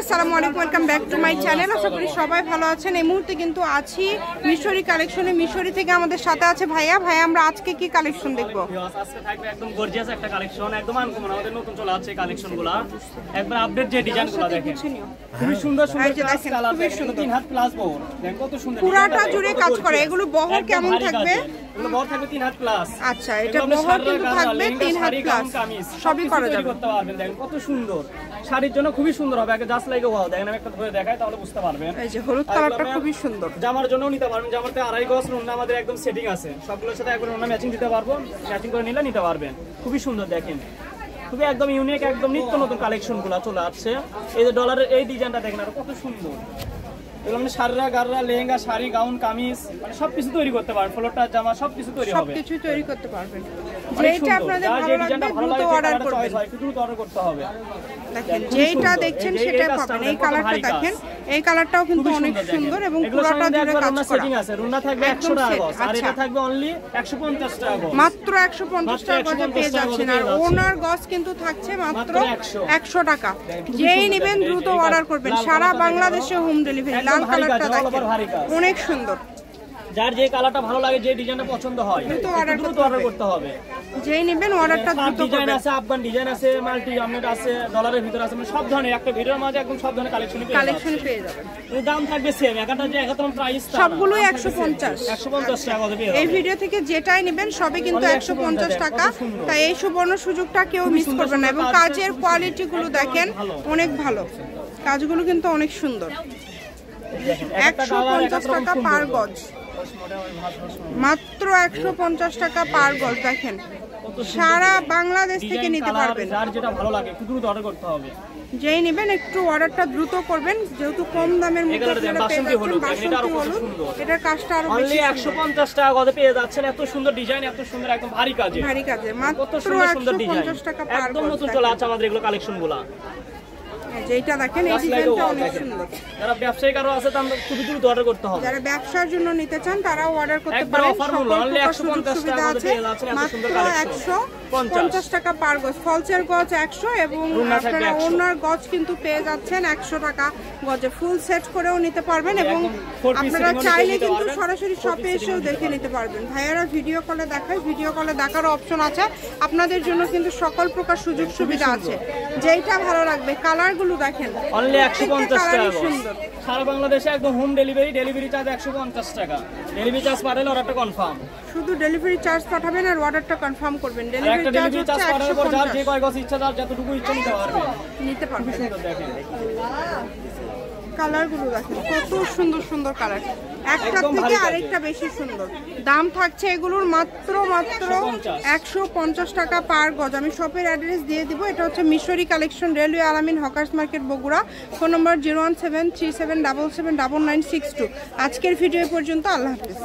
আসসালামু আলাইকুম, welcome back to my channel. আশা করি সবাই ভালো আছেন। এই মুহূর্তে কিন্তু আছি মিশরি কালেকশনে। মিশরি থেকে আমাদের সাথে আছে ভাইয়া। ভাইয়া, আমরা আজকে কি কালেকশন দেখবো? আজকে থাকবে একদম গর্জিয়াস একটা কালেকশন, একদম আনকমন। আমাদের নতুন চলে আসছে কালেকশনগুলো, একবার আপডেট যে ডিজাইনগুলো দেখেন, খুবই সুন্দর সুন্দর কালার, দেখেন 3 হাত প্লাস বহর, দেখেন কত সুন্দর, পুরাটা জুড়ে কাজ করে। এগুলো বহর কেমন থাকবে? এগুলো বহর থাকবে 3 হাত প্লাস। আচ্ছা, এটা বহর কিন্তু থাকবে 3 হাত প্লাস, সবই করা যাবে, করতে পারবেন। দেখেন কত সুন্দর, শাড়ির জন্য খুবই সুন্দর হবে। আগে জাস্ট লাইক ওয়াও, দেখেন আমি একটা ধরে দেখাই তাহলে বুঝতে পারবেন। এই যে হলুদ কালারটা খুবই সুন্দর, জামার জন্য নিতে পারবেন। জামাতে 2.5 গজ রুন্না আমাদের একদম সেটিং আছে, সবগুলোর সাথে একবার রুন্না ম্যাচিং দিতে পারবো, ম্যাচিং করে নিলে নিতে পারবেন। খুবই সুন্দর, দেখেন খুবই একদম ইউনিক, একদম নিত্য নতুন কালেকশনগুলো চলে আসছে। এই যে ডলারের এই ডিজাইনটা দেখেন আর কত সুন্দর। এগুলো মানে শাড়িরা, গাররা, লেহেঙ্গা, শাড়ি, গাউন, কামিজ, মানে সবকিছু তৈরি করতে পারবেন। ফ্লোরটা জামা সবকিছু তৈরি হবে, সবকিছু তৈরি করতে পারবেন। যেটা আপনাদের ভালো লাগবে দ্রুত অর্ডার করবেন, দ্রুত অর্ডার করতে হবে। দেখেন যেটা দেখছেন সেটাই পাবেন। এই কালারটা দেখেন, এই কালারটাও কিন্তু অনেক সুন্দর এবং পুরোটা জুড়ে কাজ করা। সেটিং আছে, রুনা থাকবে 100 টাকা গজ, আর এটা থাকবে অনলি 150 টাকা গজ, মাত্র 150 টাকা গজে পেয়ে যাচ্ছেন। আর ওনার গজ কিন্তু থাকছে মাত্র 100 টাকা। যেই নেবেন দ্রুত অর্ডার করবেন, সারা বাংলাদেশে হোম ডেলিভারি। লাল কালারটা দেখেন অনেক সুন্দর। যার যে কালারটা ভালো লাগে, যে ডিজাইনটা পছন্দ হয়, দ্রুত অর্ডার করতে হবে। যেই নেবেন অর্ডারটা দ্রুত করবেন। ডিজাইন আছে, আফগান ডিজাইন আছে, মাল্টি আমনেট আছে, ডলারের ভিতর আছে, মানে সব ধরনের একটা ভিডিওর মাঝে একদম সব ধরনের কালেকশন পেয়ে যাবেন। দাম থাকবে সেম, একটা যে একদম প্রাইস সবগুলোই 150 টাকা পেয়ে যাবেন। এই ভিডিও থেকে যেটাই নেবেন সবই কিন্তু 150 টাকা। তাই এই সুবর্ণ সুযোগটা কেউ মিস করবেন না। এবং কাজের কোয়ালিটি গুলো দেখেন অনেক ভালো, কাজগুলো কিন্তু অনেক সুন্দর। 150 টাকা পার গজ, মাত্র 150 টাকা পার গজ। দেখেন সারা বাংলাদেশ থেকে নিতে পারবেন। যার যেটা ভালো লাগে একটু দ্রুত অর্ডার করতে হবে। যেই নেবেন একটু অর্ডারটা দ্রুত করবেন, যেহেতু কম দামের মধ্যে বাসন্তী হলুদ, এটার কাজটা আরো বেশি। 150 টাকা গজে পেয়ে যাচ্ছেন। এত সুন্দর ডিজাইন, এত সুন্দর একদম ভারী কাজে, মাত্র 150 টাকা পার গজ। একদম নতুন চলে আছে আমাদের এগুলো কালেকশনগুলো। যেটা দেখেন এই ডিজাইনটা অনেক সুন্দর। যারা ব্যবসায়িক আরো আছে তারা খুব দ্রুত অর্ডার করতে হবে। যারা ব্যবসার জন্য নিতে চান তারাও অর্ডার করতে পারেন। অনলি 150 টাকা আছে, মাত্র 150 টাকা পার গজ। ফলসের গজ 100 এবং আপনারা ওনার গজ কিন্তু পেয়ে যাচ্ছেন 100 টাকা গজে। ফুল সেট করেও নিতে পারবেন এবং আপনারা চাইলে কিন্তু সরাসরি শপে এসেও দেখে নিতে পারবেন। ভাইয়ারা ভিডিও কলে দেখায়, ভিডিও কলে দেখারও অপশন আছে আপনাদের জন্য, কিন্তু সকল প্রকার সুযোগ সুবিধা আছে। যেইটা ভালো লাগবে, কালারগুলো দেখেন অনলি 150 টাকা সুন্দর। সারা বাংলাদেশে একদম হোম ডেলিভারি, ডেলিভারি চার্জ 150 টাকা। ডেলিভারি চার্জ পাঠালে অর্ডারটা কনফার্ম। শুধু ডেলিভারি চার্জ পাঠাবেন আর অর্ডারটা কনফার্ম করবেন। ডেলিভারি চার্জ পাঠানোর পর যার যে কয় গজ ইচ্ছা, যার যতটুকু ইচ্ছা নিতে পারবেন। দেখেন কালারগুলো দেখেন কত সুন্দর সুন্দর কালার, একটা থেকে আরেকটা বেশি সুন্দর। দাম থাকছে এগুলোর মাত্র 150 টাকা পার গজ। আমি শপের অ্যাড্রেস দিয়ে দিব। এটা হচ্ছে মিশরি কালেকশন, রেলওয়ে আলামিন হকার্স মার্কেট, বগুড়া। ফোন নম্বর 01737779962। আজকের ভিডিও পর্যন্ত। আল্লাহ হাফেজ।